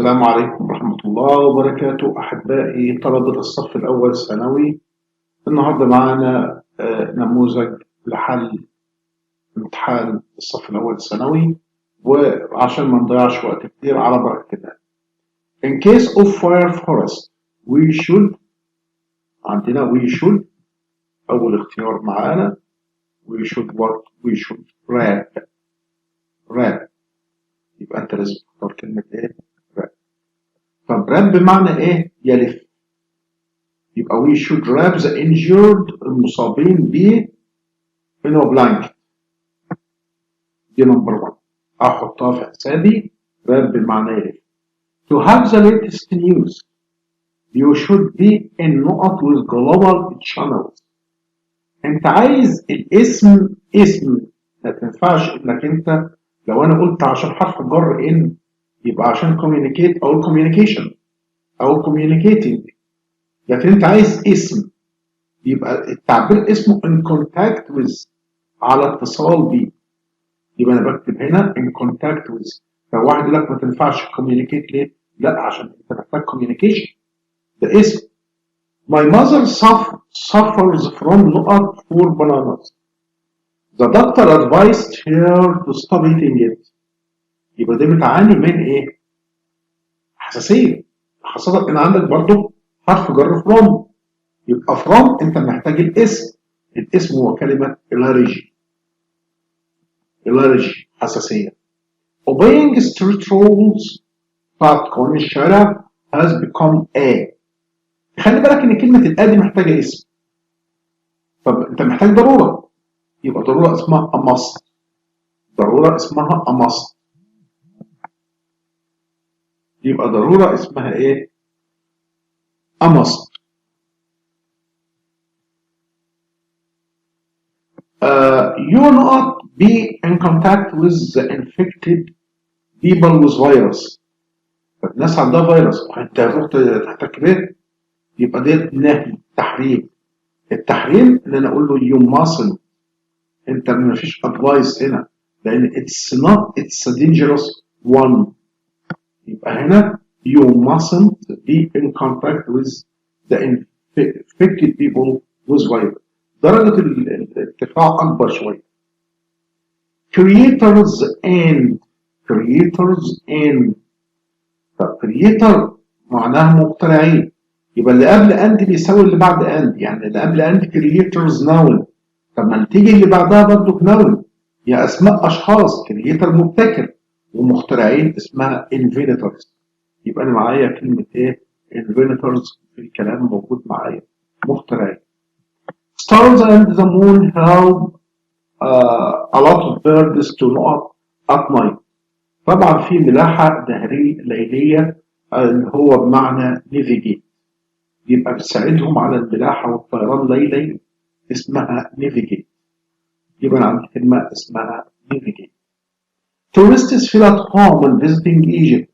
السلام عليكم ورحمة الله وبركاته أحبائي طلبة الصف الأول ثانوي. النهاردة معانا نموذج لحل امتحان الصف الأول ثانوي، وعشان ما نضيعش وقت كتير على بركة الله. In case of fire forest we should، عندنا we should أول اختيار معانا we should what؟ we should wrap. يبقى أنت لازم تختار كلمة إيه؟ طب wrap بمعنى إيه؟ يلف. يبقى we should wrap the injured، المصابين ب in a blanket. دي نمبر 1 احطها في حسابي. wrap بمعنى يلف. To have the latest news you should be in نقط with global channels. انت عايز الاسم اسم، ما تنفعش انك انت لو انا قلت عشان حرف الجر ان يبقى عشان communicate او communication او communicating، لكن انت عايز اسم يبقى التعبير اسمه in contact with، على اتصال بيه. يبقى انا بكتب هنا in contact with. لو واحد يقول لك ما تنفعش communicate ليه؟ لا، عشان انت محتاج communication. ده اسم. My mother suffers from نقط 4 bananas. The doctor advised her to stop eating it. يبقى دي بتعاني من ايه؟ حساسية. خاصة ان عندك برضو حرف جر from. يبقى from انت محتاج الاسم. الاسم هو كلمة allergy. حساسية. Obeying street rules بتاعت قوانين الشارع has become a. خلي بالك ان كلمة الآ دي محتاجة اسم. طب انت محتاج ضرورة، يبقى ضرورة اسمها a must. ضرورة اسمها a must. يبقى ضرورة اسمها ايه؟ a must. You not be in contact with the infected people with virus. الناس عندها فيروس انت هتروح تحتك بيه، يبقى ده نهي، تحريم. التحريم ان انا اقول له you mustn't. انت ما فيش advice هنا لان it's a dangerous one. يبقى هنا you mustn't be in contact with the infected people with virus. درجة الارتفاع اكبر شوية. creators and طب creator معناها مخترعين، يبقى اللي قبل and بيساوي اللي بعد and، يعني اللي قبل and creators noun. طب ما تيجي اللي بعدها برضه noun، هي اسماء اشخاص. creator مبتكر، ومخترعين اسمها inventors. يبقى انا معايا كلمه ايه؟ inventors في الكلام موجود معايا، مخترعين. stars and the moon help a lot of birds to know at night. طبعا في ملاحه ليليه اللي هو بمعنى navigate، يبقى بتساعدهم على الملاحه والطيران ليلي، اسمها navigate. يبقى عندي كلمه اسمها navigate. Tourists feel at home when visiting Egypt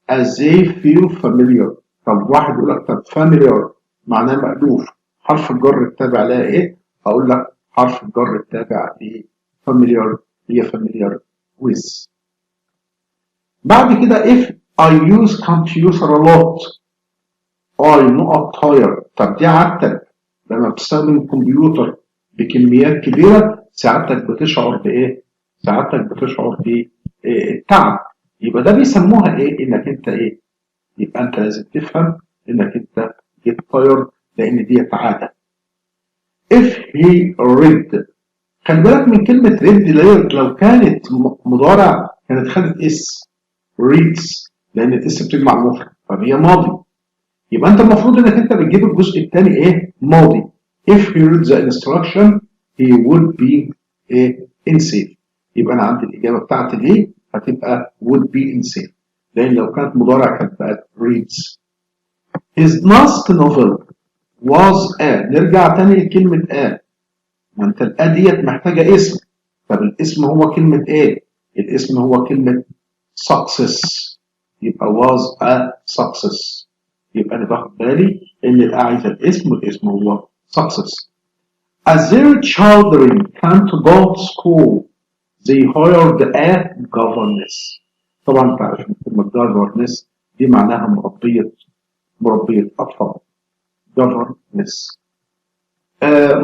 as they feel familiar. طب واحد يقول لك طب familiar معناه مألوف، حرف الجر التابع لها ايه؟ اقول لك حرف الجر التابع ل familiar هي familiar with. بعد كده if I use computer a lot I نقط higher. طب دي عادتك لما بتستخدم الكمبيوتر بكميات كبيرة ساعتك بتشعر بإيه؟ ساعتك بتشعر بالتعب. يبقى ده بيسموها إيه؟ إنك أنت إيه؟ يبقى أنت لازم تفهم إنك أنت get tired لأن دي عادة. if he read، خلي بالك من كلمة read لو كانت مضارع كانت خدت اس reads، لأن الاس بتجمع المفرد فهي ماضي. يبقى أنت المفروض إنك أنت بتجيب الجزء الثاني إيه؟ ماضي. if he read the instruction he would be unsafe. يبقى أنا عندي الإجابة بتاعتي دي هتبقى would be unsafe، لأن لو كانت مضارع كانت بقت reads. his last novel was a. نرجع تاني لكلمة a، ما أنت الآ ديت محتاجة اسم. طب الاسم هو كلمة إيه؟ الاسم هو كلمة success. يبقى was a success. يبقى أنا باخد بالي إن الآ عايزة الاسم والاسم هو success. As their children can't go to school they hired a governess. طبعا انت عارف كلمة governess دي معناها مربية أطفال. governess.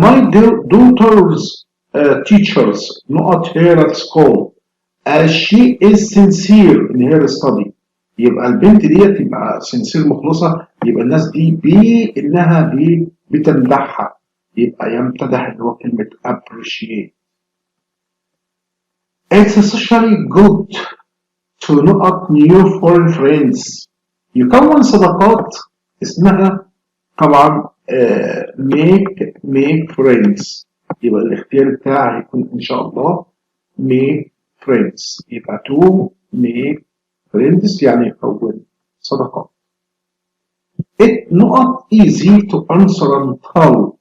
My daughter's teachers not here at school as she is sincere in her study. يبقى البنت ديت يبقى sincere مخلصة، يبقى الناس دي إنها بتمدحها، يبقى يمتدح اللي هو كلمة appreciate. It's especially good to not new foreign friends. يكون صداقات اسمها طبعا make friends. يبقى الاختيار بتاعي هيكون ان شاء الله make friends. يبقى to make friends يعني يكون صداقات. It's not easy to answer and tell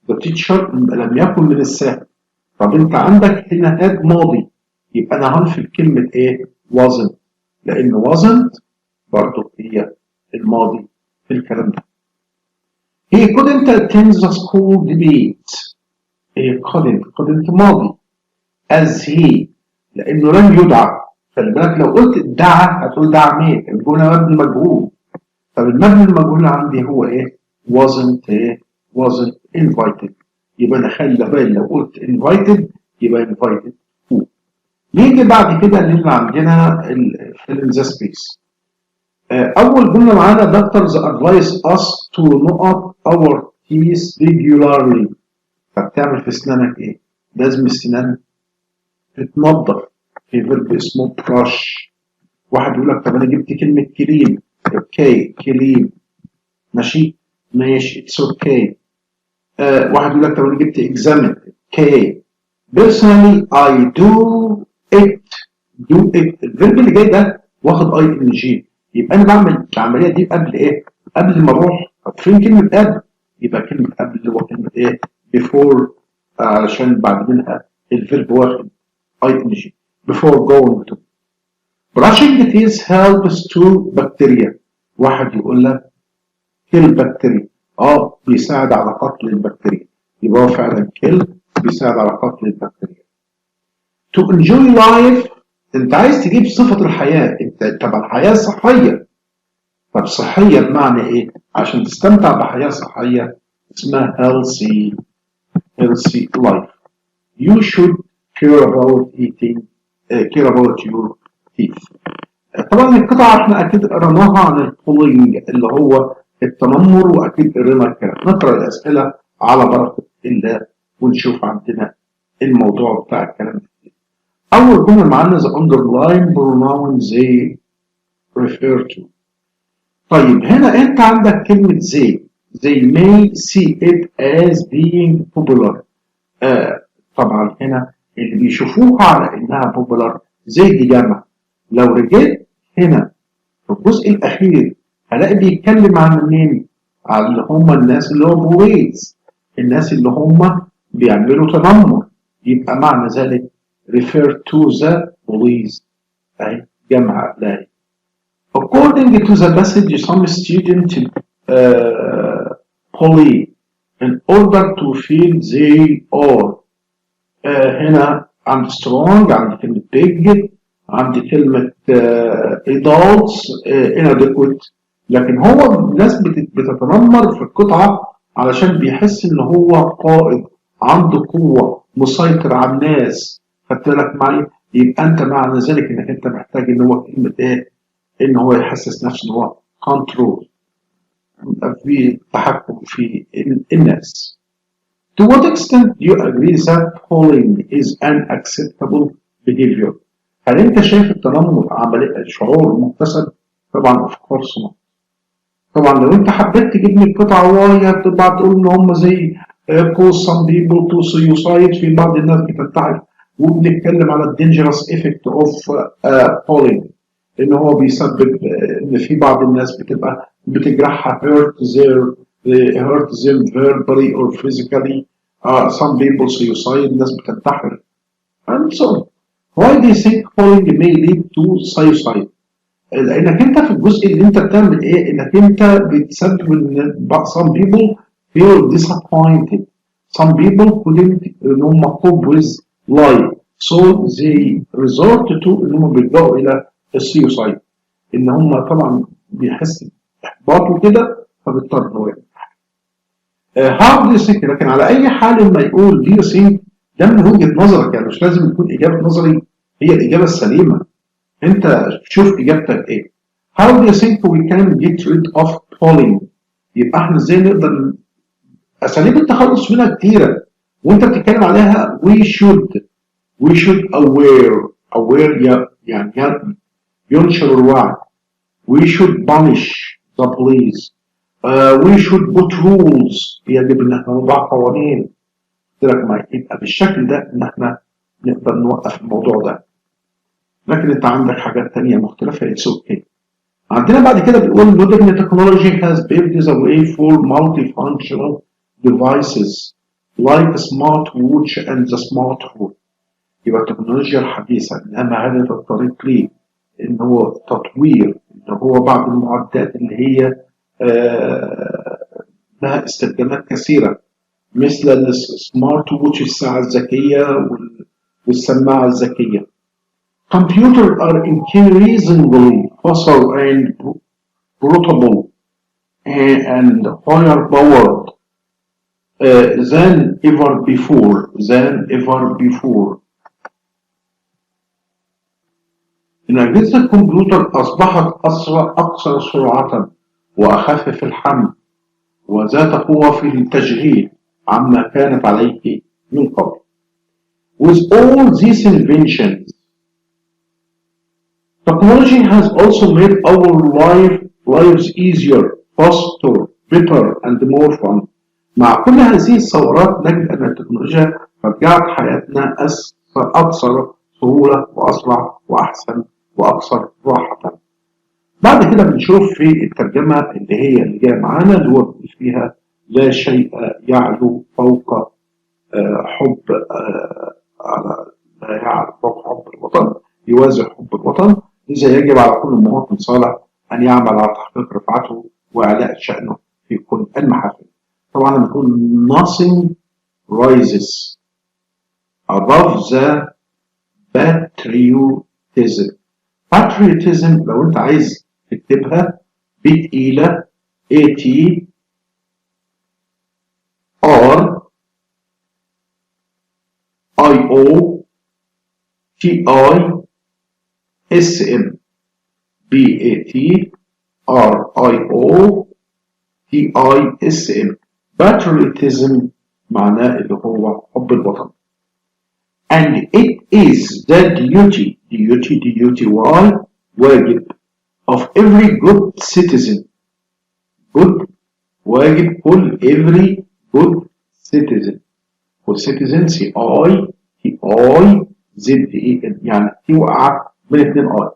the teacher لم يكن من السهل. طب انت عندك هنا had ماضي، يبقى انا هنفي كلمة ايه؟ wasn't، لان wasn't برضه هي الماضي في الكلام ده. He couldn't attend the school debate. He couldn't ماضي as he لأنه لم يدعى. خلي بالك لو قلت دعا هتقول دعا مين؟ الجملة مبني مجهول. طب المبني المجهول عندي هو إيه؟ wasn't invited. يبقى أنا خلي بالي لو قلت invited يبقى invited who. نيجي بعد كده اللي عندنا fill in the space. أول جملة معانا doctors advise us to not our teeth regularly. فبتعمل في أسنانك إيه؟ لازم السنان تتنضف. في فيرب اسمه brush. واحد يقول لك طب أنا جبت كلمة كريم. أوكي كريم ماشي اتس أوكي. واحد يقول لك طب أنا جبت examine. أوكي. Personally I do it. الفيرب اللي جاي ده واخد اي ان جي، يبقى انا بعمل العمليه دي قبل ايه؟ قبل ما اروح. طب فين كلمه قبل؟ يبقى كلمه قبل اللي هو كلمه ايه؟ before، علشان بعد منها الفيرب واخد اي ان جي. before going to. brushing teeth helps to bacteria. واحد يقول لك kill bacteria. بيساعد على قتل البكتيريا، يبقى هو فعلا kill بيساعد على قتل البكتيريا. to enjoy life انت عايز تجيب صفة الحياة. طب الحياة صحية. طب صحية بمعنى ايه؟ عشان تستمتع بحياة صحية اسمها healthy life. You should care about your teeth. طبعا القطعة احنا اكيد قرناها عن البولينج اللي هو التنمر، واكيد قرينا الكلام. نقرأ الاسئلة على بركة الله ونشوف عندنا الموضوع بتاع الكلام ده. أول جملة معانا the underlying pronoun they refer to. طيب هنا أنت عندك كلمة they may see it as being popular. طبعا هنا اللي بيشوفوها على إنها popular دي جمع. لو رجعت هنا في الجزء الأخير هلاقي بيتكلم عن مين؟ عن اللي هم الناس اللي هم boys، الناس اللي هم بيعملوا تنمر. يبقى معنى ذلك refer to the police أي جمع لا. According to the passage some students bully in order to feel they are. هنا عند strong، عند كلمة big، عند كلمة adults inadequate. لكن هو الناس بتتنمر في القطعة علشان بيحس ان هو قائد عنده قوة مسيطر على الناس. خدت بالك معي؟ يبقى انت معنى ذلك انك انت محتاج ان هو كلمة ايه؟ ان هو يحسس نفسه ان هو كنترول، في تحكم في الناس. To what extent do you agree that bullying is an acceptable behavior؟ هل انت شايف التنمر عملية شعور مكتسب؟ طبعا of course not. طبعا لو انت حبيت تجيب لي القطعة وهي هتبقى تقول ان هم زي cause some people to suicide، في بعض الناس بتنتحر، وبنتكلم على الدينجرس افكت اوف bullying ان هو بيسبب ان في بعض الناس بتبقى بتجرحها hurt them verbally or physically. Some people suicide، الناس بتنتحر and so on. Why do you think bullying may lead to suicide؟ لانك انت في الجزء اللي انت بتعمل ايه؟ انك انت بتسبب ان some people feel disappointed. Some people couldn't ان هم cope with life so they resort to ان هم بيلجأوا الى السيوسايد. ان هم طبعا بيحس باحباط وكده فبيضطر ان هو يمتحن. هاو دو يو ثينك، لكن على اي حال لما يقول دو يو ثينك ده من وجهه نظرك، يعني مش لازم يكون اجابه نظري هي الاجابه السليمه، انت شوف اجابتك ايه. How do you think we can get rid of bullying؟ يبقى احنا ازاي نقدر، اساليب التخلص منها كتيره وانت بتتكلم عليها. we should aware يعني ينشر الوعي. we should punish the police. we should put rules، يجب ان احنا نضع قوانين. قلت لك ما يبقى بالشكل ده ان احنا نقدر نوقف الموضوع ده. لكن انت عندك حاجات تانية مختلفة اتس اوكي. عندنا بعد كده بيقول modern technology has paved the way for multifunctional devices like smart watch and the smartphone. يبقى التكنولوجيا الحديثة إنها مهدت الطريق ليه؟ إن هو تطوير، إن هو بعض المعدات اللي هي لها استخدامات كثيرة، مثل السمارت ووتش الساعة الذكية والسماعة الذكية. Computers are increasingly faster and portable and higher powered than ever before. إن أجهزة الكمبيوتر أصبحت أكثر سرعة وأخف في الحمل وذات قوة في التشغيل عما كانت عليه من قبل. With all these inventions, technology has also made our lives easier, faster, better, and more fun. مع كل هذه الثورات نجد أن التكنولوجيا رجعت حياتنا أكثر سهولة وأسرع وأحسن وأكثر راحة. بعد كده بنشوف في الترجمة اللي جاية معانا اللي هو فيها لا شيء يعلو فوق حب لا يعلو فوق حب الوطن يوازي حب الوطن. لذا يجب على كل مواطن صالح أن يعمل على تحقيق رفعته وإعلاء شأنه في كل المحافل. طبعا لما نقول nothing rises above the patriotism. patriotism لو انت عايز تكتبها بتقيلة A T R I O T I S M. B A T R I O T I S M. patriotism معناه اللي هو حب الوطن. And it is the duty واجب of every good citizen. good واجب كل every good citizen. والcitizen CITIZEN يعني تي وقع بين اتنين اي.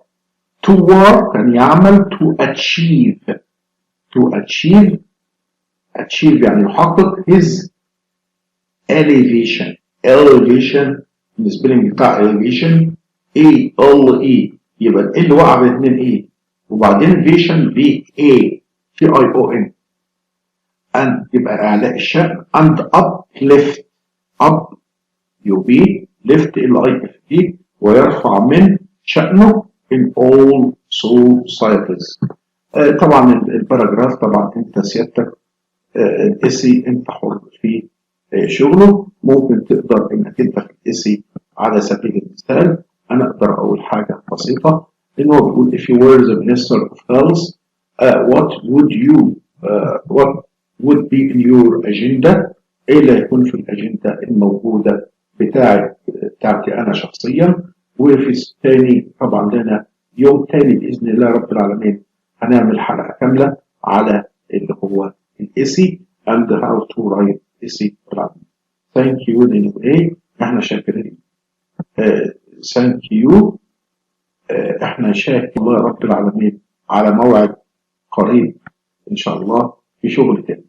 to work كان يعمل to achieve يعني يحقق his elevation. السبيلنج بتاع elevation ALE يبقى ال وقع بين اتنين ايه وبعدين فيشن VATION and يبقى اعلاء الشأن and uplift up يبي lift LIFT ويرفع من شأنه in all societies. طبعا الباراجراف طبعا انت سيادتك الاسي انت حر في شغله. ممكن تقدر انك انت في الاسي على سبيل المثال انا اقدر اقول حاجه بسيطه ان هو بيقول if you were the minister of health what would be in your agenda. ايه اللي هيكون في الاجنده الموجوده بتاعتي انا شخصيا. وفي الثاني طبعا لنا يوم تاني باذن الله رب العالمين هنعمل حلقه كامله على اللي هو الاسي and how to write essay. thank you anyway. احنا شاكرين. thank you. احنا شاكر الله رب العالمين على موعد قريب ان شاء الله في شغل تاني.